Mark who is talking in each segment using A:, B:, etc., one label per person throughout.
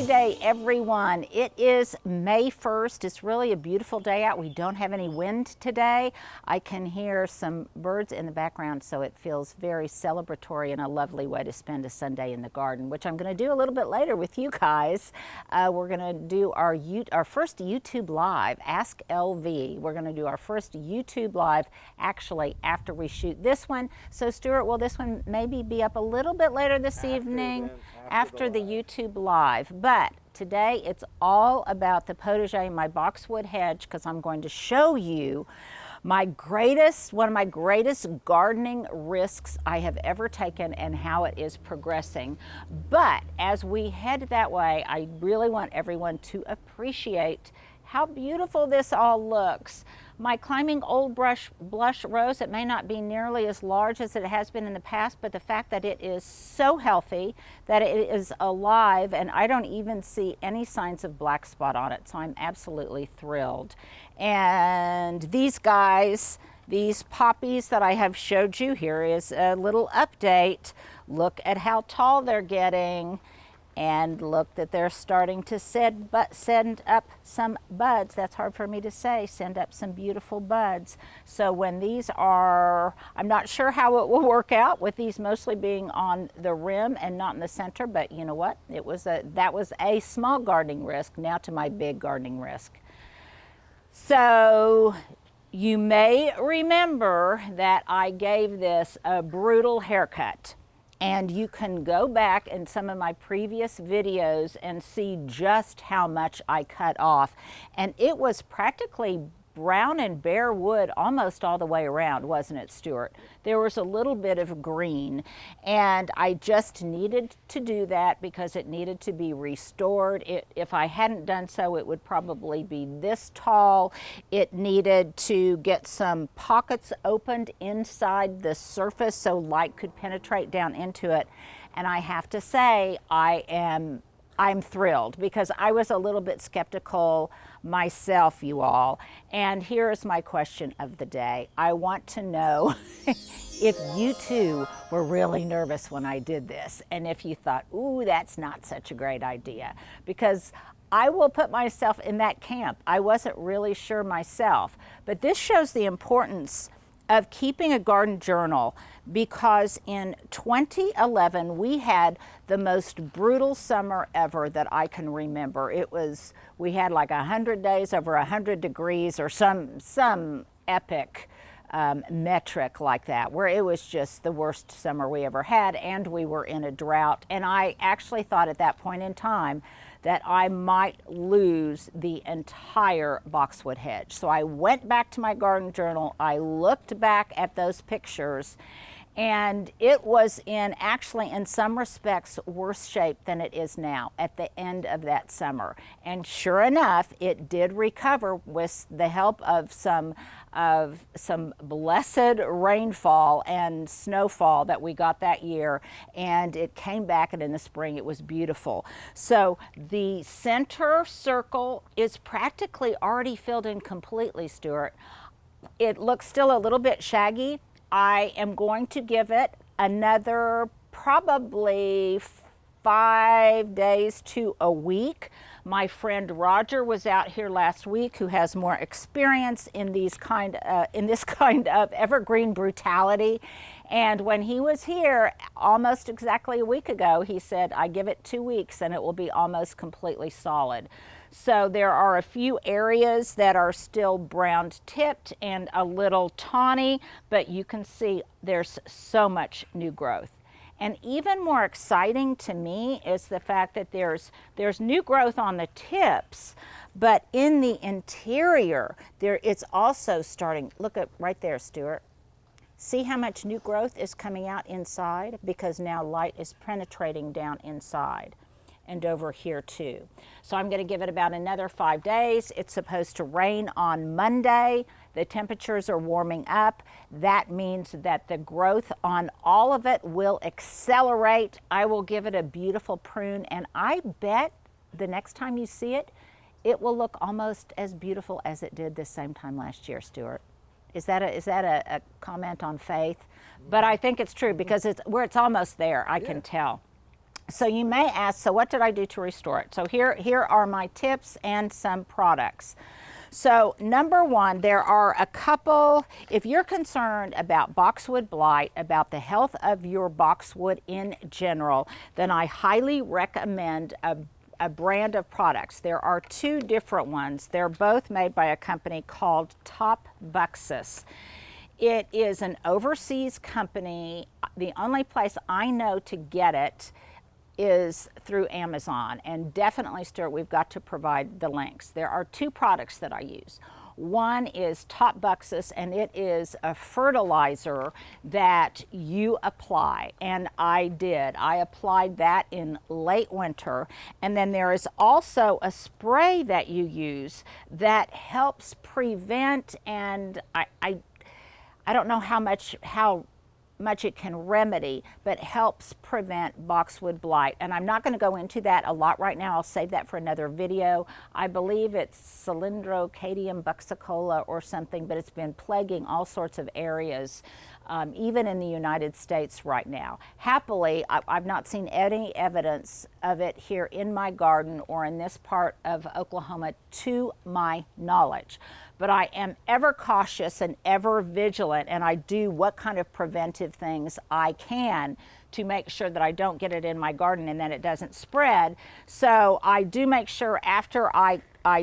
A: day, everyone. It is May 1st. It's really a beautiful day out. We don't have any wind today. I can hear some birds in the background, so it feels very celebratory and a lovely way to spend a Sunday in the garden, which I'm going to do a little bit later with you guys. We're going to do our first YouTube Live, Ask LV. We're going to do our first YouTube Live actually after we shoot this one. So Stuart, will this one maybe be up a little bit later this evening? After the YouTube Live. But today it's all about the potager, my Boxwood hedge, because I'm going to show you one of my greatest gardening risks I have ever taken and how it is progressing. But as we head that way, I really want everyone to appreciate how beautiful this all looks. My climbing old blush rose, it may not be nearly as large as it has been in the past, but the fact that it is so healthy, that it is alive, and I don't even see any signs of black spot on it, so I'm absolutely thrilled. And these guys, these poppies that I have showed you, here is a little update. Look at how tall they're getting. And look that they're starting to send up some buds. That's hard for me to say, send up some beautiful buds. So when these are, I'm not sure how it will work out with these mostly being on the rim and not in the center, but you know what? That was a small gardening risk, now to my big gardening risk. So you may remember that I gave this a brutal haircut. And you can go back in some of my previous videos and see just how much I cut off. And it was practically brown and bare wood almost all the way around, wasn't it, Stuart? There was a little bit of green, and I just needed to do that because it needed to be restored. If I hadn't done so, it would probably be this tall. It needed to get some pockets opened inside the surface so light could penetrate down into it. And I have to say, I'm thrilled because I was a little bit skeptical myself, you all. And here's my question of the day. I want to know if you too were really nervous when I did this, and if you thought, ooh, that's not such a great idea, because I will put myself in that camp. I wasn't really sure myself, but this shows the importance of keeping a garden journal, because in 2011 we had the most brutal summer ever that I can remember. We had like 100 days over 100 degrees or some epic metric like that, where it was just the worst summer we ever had, and we were in a drought. And I actually thought at that point in time that I might lose the entire Boxwood hedge. So I went back to my garden journal, I looked back at those pictures, and it was actually in some respects worse shape than it is now at the end of that summer. And sure enough, it did recover with the help of some blessed rainfall and snowfall that we got that year, and it came back, and in the spring it was beautiful. So the center circle is practically already filled in completely, Stuart. It looks still a little bit shaggy. I am going to give it another probably 5 days to a week. My friend Roger was out here last week, who has more experience in this kind of evergreen brutality. And when he was here almost exactly a week ago, he said, I give it 2 weeks and it will be almost completely solid. So there are a few areas that are still brown tipped and a little tawny, but you can see there's so much new growth. And even more exciting to me is the fact that there's new growth on the tips, but in the interior, it's also starting. Look at right there, Stuart. See how much new growth is coming out inside, because now light is penetrating down inside and over here too. So I'm going to give it about another 5 days. It's supposed to rain on Monday. The temperatures are warming up. That means that the growth on all of it will accelerate. I will give it a beautiful prune, and I bet the next time you see it, it will look almost as beautiful as it did this same time last year, Stuart. Is that a comment on faith? But I think it's true, because it's almost there, I can tell. So you may ask, so what did I do to restore it? So here are my tips and some products. So number one, there are a couple, if you're concerned about boxwood blight, about the health of your boxwood in general, then I highly recommend a brand of products. There are two different ones. They're both made by a company called Top Buxus. It is an overseas company. The only place I know to get it is through Amazon, and definitely, Stuart, we've got to provide the links. There are two products that I use. One is Top Buxus, and it is a fertilizer that you apply, and I did. I applied that in late winter, and then there is also a spray that you use that helps prevent, and I don't know how much it can remedy, but helps prevent boxwood blight. And I'm not going to go into that a lot right now. I'll save that for another video. I believe it's Cylindrocadium buxicola or something, but it's been plaguing all sorts of areas, even in the United States right now. Happily, I've not seen any evidence of it here in my garden or in this part of Oklahoma to my knowledge. But I am ever cautious and ever vigilant, and I do what kind of preventive things I can to make sure that I don't get it in my garden and that it doesn't spread. So I do make sure after I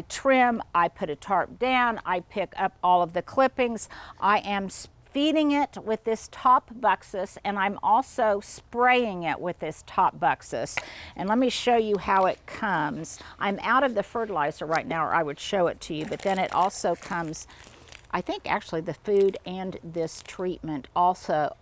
A: trim, I put a tarp down, I pick up all of the clippings, I am feeding it with this Top Buxus, and I'm also spraying it with this Top Buxus. And let me show you how it comes. I'm out of the fertilizer right now, or I would show it to you, but then it also comes, I think actually the food and this treatment also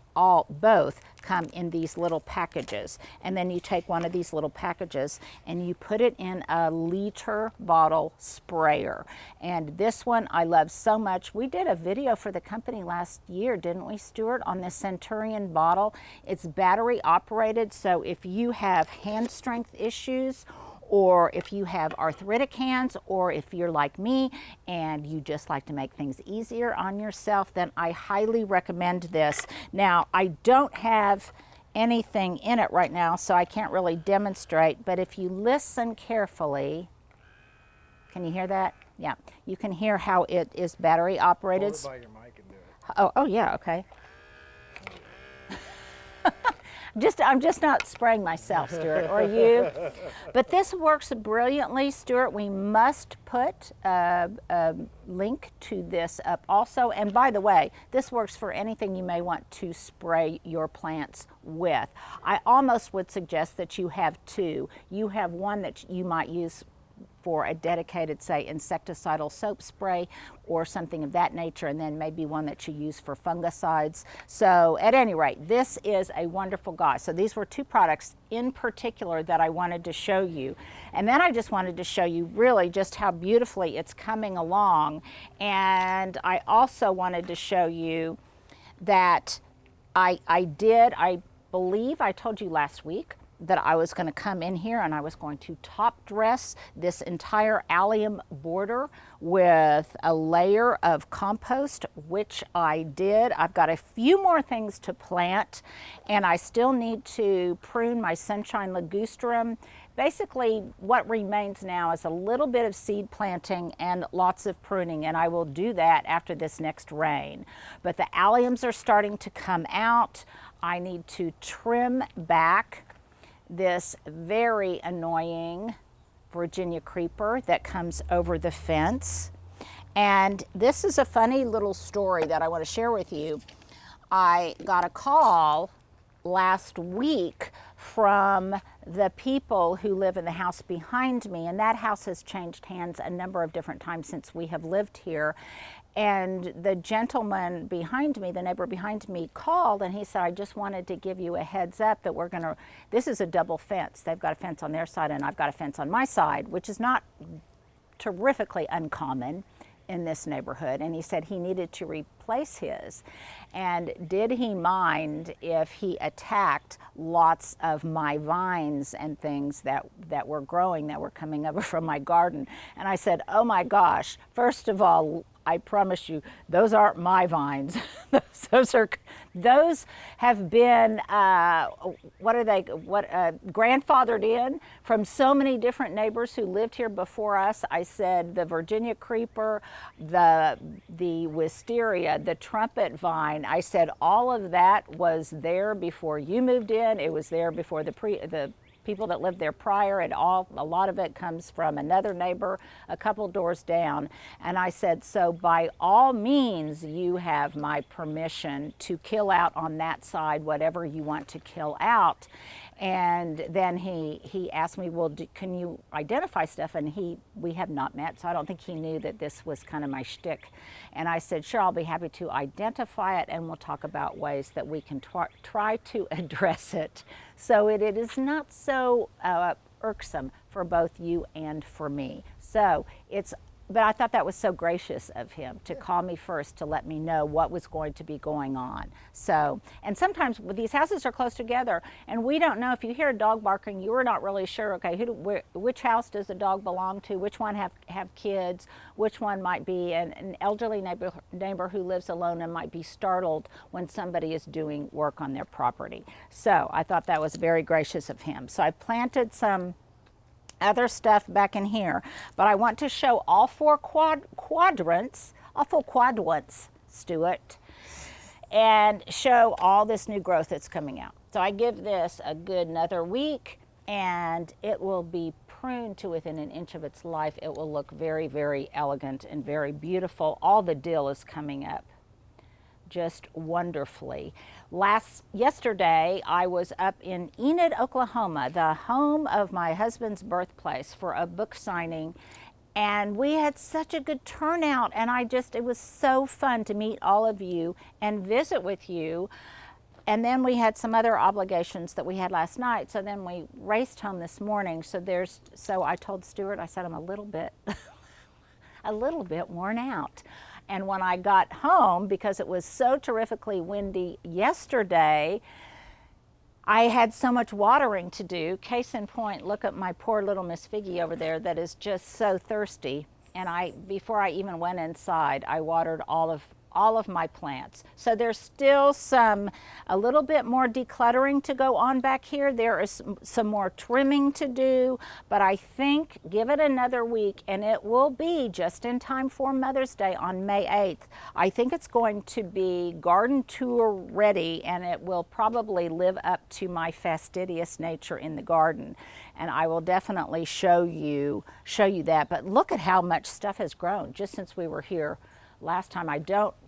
A: both come in these little packages. And then you take one of these little packages and you put it in a liter bottle sprayer. And this one I love so much. We did a video for the company last year, didn't we, Stuart, on this Centurion bottle? It's battery operated, so if you have hand strength issues, or if you have arthritic hands, or if you're like me and you just like to make things easier on yourself, then I highly recommend this. Now, I don't have anything in it right now, so I can't really demonstrate, but if you listen carefully, can you hear that? Yeah, you can hear how it is battery operated.
B: Hold it by your mic and do it.
A: Oh yeah, okay. I'm just not spraying myself, Stuart, or you. But this works brilliantly, Stuart. We must put a link to this up also. And by the way, this works for anything you may want to spray your plants with. I almost would suggest that you have two. You have one that you might use for a dedicated, say, insecticidal soap spray or something of that nature, and then maybe one that you use for fungicides. So at any rate, this is a wonderful guy. So these were two products in particular that I wanted to show you. And then I just wanted to show you really just how beautifully it's coming along. And I also wanted to show you that I believe I told you last week that I was going to come in here and I was going to top dress this entire allium border with a layer of compost, which I did. I've got a few more things to plant, and I still need to prune my sunshine ligustrum. Basically, what remains now is a little bit of seed planting and lots of pruning, and I will do that after this next rain. But the alliums are starting to come out. I need to trim back this very annoying Virginia creeper that comes over the fence. And this is a funny little story that I want to share with you. I got a call last week from the people who live in the house behind me, and that house has changed hands a number of different times since we have lived here. And the gentleman behind me, the neighbor behind me, called and he said, I just wanted to give you a heads up that this is a double fence. They've got a fence on their side and I've got a fence on my side, which is not terrifically uncommon in this neighborhood. And he said he needed to replace his. And did he mind if he attacked lots of my vines and things that were growing, that were coming over from my garden? And I said, oh my gosh, first of all, I promise you, those aren't my vines. Those have been grandfathered in from so many different neighbors who lived here before us. I said the Virginia creeper, the wisteria, the trumpet vine. I said all of that was there before you moved in. It was there before the people that lived there prior, and a lot of it comes from another neighbor a couple doors down. And I said, so by all means, you have my permission to kill out on that side whatever you want to kill out. And then he asked me, well, can you identify stuff? And we have not met, so I don't think he knew that this was kind of my shtick. And I said, sure, I'll be happy to identify it, and we'll talk about ways that we can try to address it so it is not so irksome for both you and for me. So but I thought that was so gracious of him to call me first to let me know what was going to be going on. So, and sometimes these houses are close together and we don't know. If you hear a dog barking, you are not really sure, okay, which house does the dog belong to, which one have kids, which one might be an elderly neighbor who lives alone and might be startled when somebody is doing work on their property. So I thought that was very gracious of him. So I planted some other stuff back in here, but I want to show all four quadrants, Stuart, and show all this new growth that's coming out. So I give this a good another week and it will be pruned to within an inch of its life. It will look very, very elegant and very beautiful. All the dill is coming up just wonderfully. Yesterday, I was up in Enid, Oklahoma, the home of my husband's birthplace, for a book signing, and we had such a good turnout, and it was so fun to meet all of you and visit with you. And then we had some other obligations that we had last night, so then we raced home this morning. So I told Stuart, I said, I'm a little bit worn out. And when I got home, because it was so terrifically windy yesterday, I had so much watering to do. Case in point, look at my poor little Miss Figgy over there that is just so thirsty. And before I even went inside, I watered all of my plants. So there's still a little bit more decluttering to go on back here. There is some more trimming to do, but I think give it another week and it will be just in time for Mother's Day on May 8th. I think it's going to be garden tour ready, and it will probably live up to my fastidious nature in the garden. And I will definitely show you that. But look at how much stuff has grown just since we were here last time.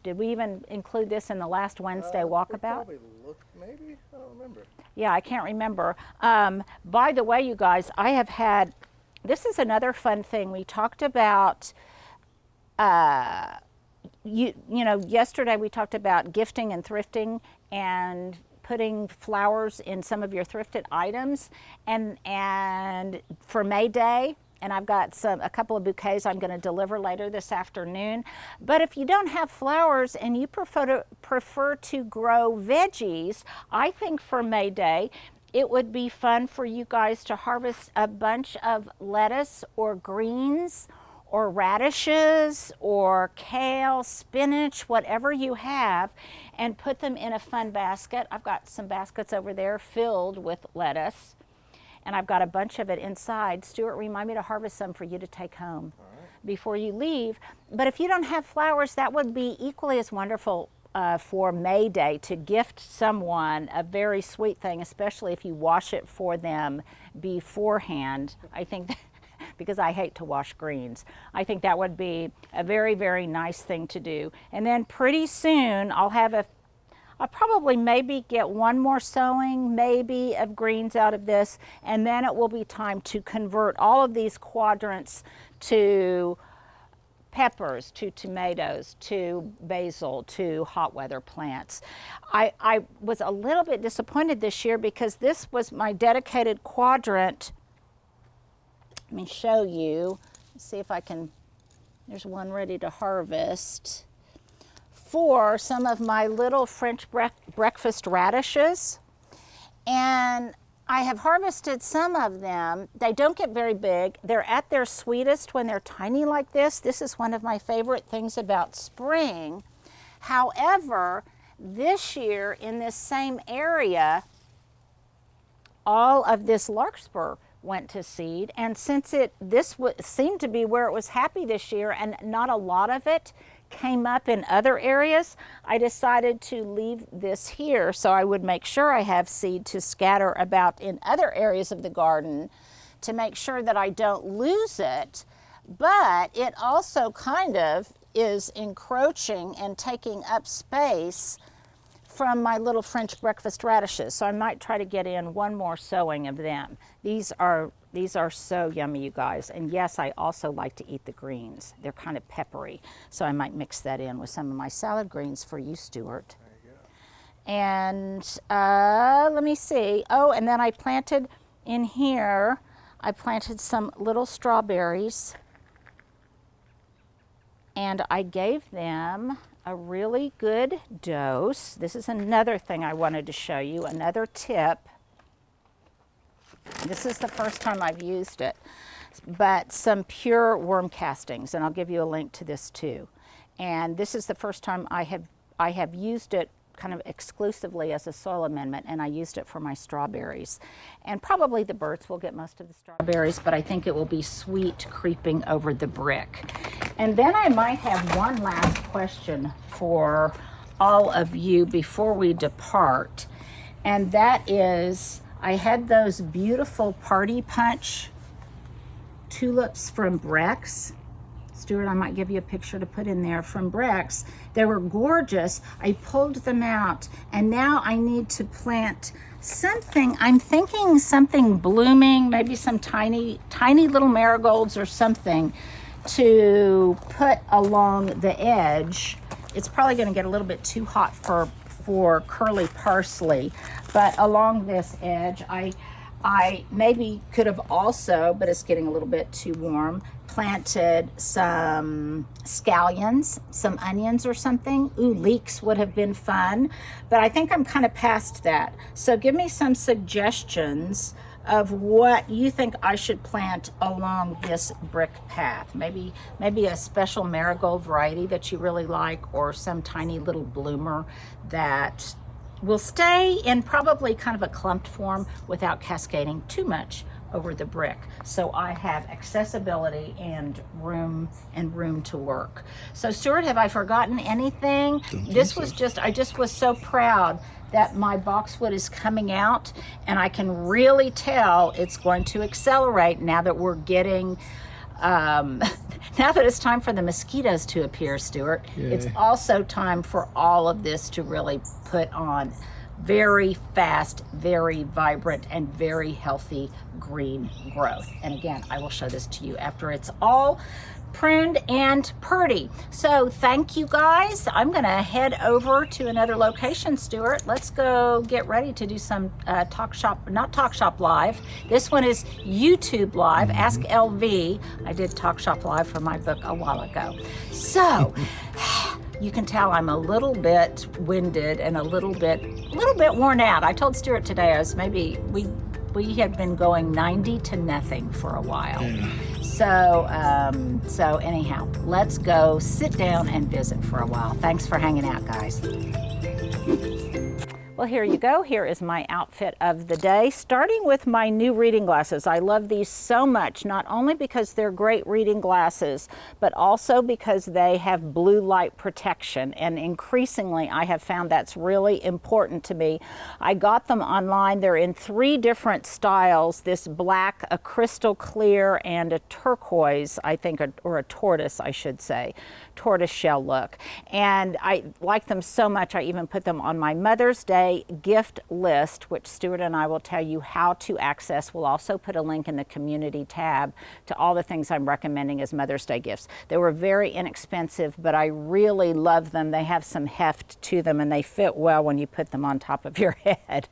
A: Did we even include this in the last Wednesday walkabout?
B: Probably looked, maybe, I don't remember.
A: Yeah, I can't remember. By the way, you guys, this is another fun thing. We talked about, yesterday we talked about gifting and thrifting and putting flowers in some of your thrifted items, and for May Day. And I've got a couple of bouquets I'm going to deliver later this afternoon. But if you don't have flowers and you prefer to grow veggies, I think for May Day, it would be fun for you guys to harvest a bunch of lettuce or greens or radishes or kale, spinach, whatever you have, and put them in a fun basket. I've got some baskets over there filled with lettuce, and I've got a bunch of it inside. Stuart, remind me to harvest some for you to take home before you leave. But if you don't have flowers, that would be equally as wonderful for May Day, to gift someone a very sweet thing, especially if you wash it for them beforehand. I think because I hate to wash greens, I think that would be a very, very nice thing to do. And then pretty soon I'll probably maybe get one more sowing, maybe, of greens out of this, and then it will be time to convert all of these quadrants to peppers, to tomatoes, to basil, to hot weather plants. I was a little bit disappointed this year because this was my dedicated quadrant. Let me show you, see if I can, there's one ready to harvest, for some of my little French breakfast radishes. And I have harvested some of them. They don't get very big. They're at their sweetest when they're tiny like this. This is one of my favorite things about spring. However, this year in this same area, all of this larkspur went to seed, and since this seemed to be where it was happy this year and not a lot of it came up in other areas, I decided to leave this here so I would make sure I have seed to scatter about in other areas of the garden to make sure that I don't lose it. But it also kind of is encroaching and taking up space from my little French breakfast radishes. So I might try to get in one more sowing of them. These are so yummy, you guys. And yes, I also like to eat the greens. They're kind of peppery. So I might mix that in with some of my salad greens for you, Stuart.
B: There you go.
A: And let me see. Oh, and then I planted in here, I planted some little strawberries. And I gave them a really good dose. This is another thing I wanted to show you, another tip. This is the first time I've used it, but some pure worm castings, and I'll give you a link to this too. And this is the first time I have used it kind of exclusively as a soil amendment, and I used it for my strawberries. And probably the birds will get most of the strawberries, but I think it will be sweet creeping over the brick. And then I might have one last question for all of you before we depart, and that is, I had those beautiful party punch tulips from Breck's. Stuart, I might give you a picture to put in there from Breck's. They were gorgeous. I pulled them out, and now I need to plant something. I'm thinking something blooming, maybe some tiny little marigolds or something to put along the edge. It's probably going to get a little bit too hot for curly parsley, but along this edge, I maybe could have also, but it's getting a little bit too warm, planted some scallions, some onions or something. Ooh, leeks would have been fun, but I think I'm kind of past that. So give me some suggestions of what you think I should plant along this brick path. Maybe a special marigold variety that you really like, or some tiny little bloomer that will stay in probably kind of a clumped form without cascading too much over the brick. So I have accessibility and room to work. So Stuart, have I forgotten anything? This was just, I just was so proud that my boxwood is coming out, and I can really tell it's going to accelerate now that we're getting now that it's time for the mosquitoes to appear, Stuart. Yay. It's also time for all of this to really put on very fast, very vibrant, and very healthy green growth. And again, I will show this to you after it's all pruned and pretty. So thank you guys. I'm gonna head over to another location, Stuart. Let's go get ready to do some Talk Shop, not Talk Shop Live. This one is YouTube Live, Ask LV. I did Talk Shop Live for my book a while ago. So you can tell I'm a little bit winded and a little bit worn out. I told Stuart today we had been going 90 to nothing for a while. Yeah. So anyhow, let's go sit down and visit for a while. Thanks for hanging out, guys. Well, here you go. Here is my outfit of the day, starting with my new reading glasses. I love these so much, not only because they're great reading glasses, but also because they have blue light protection. And increasingly, I have found that's really important to me. I got them online. They're in 3 different styles, this black, a crystal clear, and a turquoise, I think, or a tortoise, I should say, tortoise shell look. And I like them so much, I even put them on my Mother's Day gift list, which Stuart and I will tell you how to access. We'll also put a link in the community tab to all the things I'm recommending as Mother's Day gifts. They were very inexpensive, but I really love them. They have some heft to them, and they fit well when you put them on top of your head.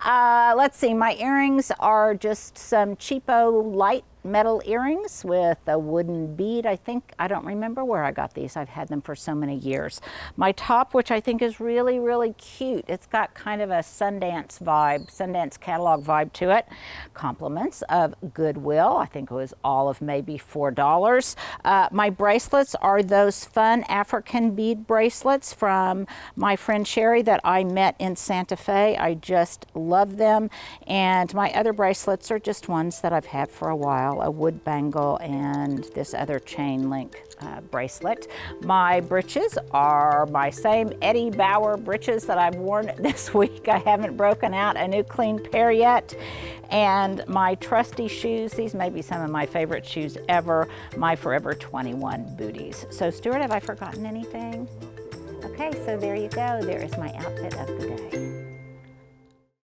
A: Let's see, my earrings are just some cheapo light metal earrings with a wooden bead. I don't remember where I got these. I've had them for so many years. My top, which I think is really, really cute. It's got kind of a Sundance vibe, Sundance catalog vibe to it. Compliments of Goodwill. I think it was all of maybe $4. My bracelets are those fun African bead bracelets from my friend Sherry that I met in Santa Fe. I just love them. And my other bracelets are just ones that I've had for a while. A wood bangle and this other chain link bracelet. My breeches are my same Eddie Bauer breeches that I've worn this week. I haven't broken out a new clean pair yet. And my trusty shoes, these may be some of my favorite shoes ever, my Forever 21 booties. So Stuart, have I forgotten anything? Okay, so there you go. There is my outfit of the day.